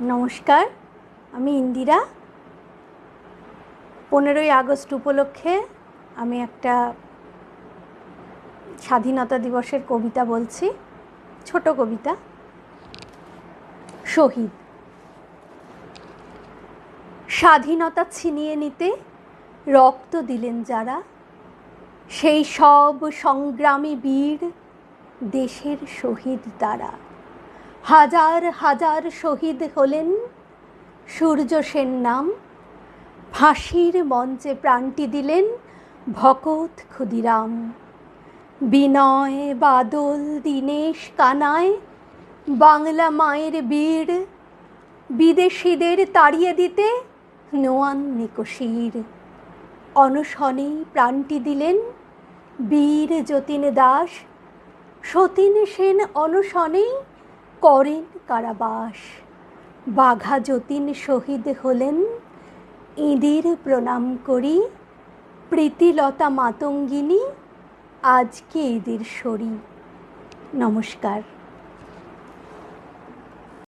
নমস্কার, আমি ইন্দিরা। 15ই আগস্ট উপলক্ষে আমি একটা স্বাধীনতা দিবসের কবিতা বলছি, ছোট কবিতা। শহীদ। স্বাধীনতা ছিনিয়ে নিতে রক্ত দিলেন যারা, সেই সব সংগ্রামী বীর দেশের শহীদ তারা। হাজার হাজার শহীদ হলেন সূর্য সেন নাম, ফাঁসির মঞ্চে প্রাণটি দিলেন ভকত ক্ষুদিরাম। বিনয়, বাদল, দীনেশ, কানায় বাংলা মায়ের বীর, বিদেশিদের তাড়িয়ে দিতে নোয়ান নিকশির। অনশনেই প্রাণটি দিলেন বীর যতীন দাস, সতীন সেন অনশনেই করেন কারাবাস। বাঘা যতীন শহীদ হলেন, ইঁদির প্রণাম করি, প্রীতিলতা মাতঙ্গিনী আজকে এদের সরি। নমস্কার।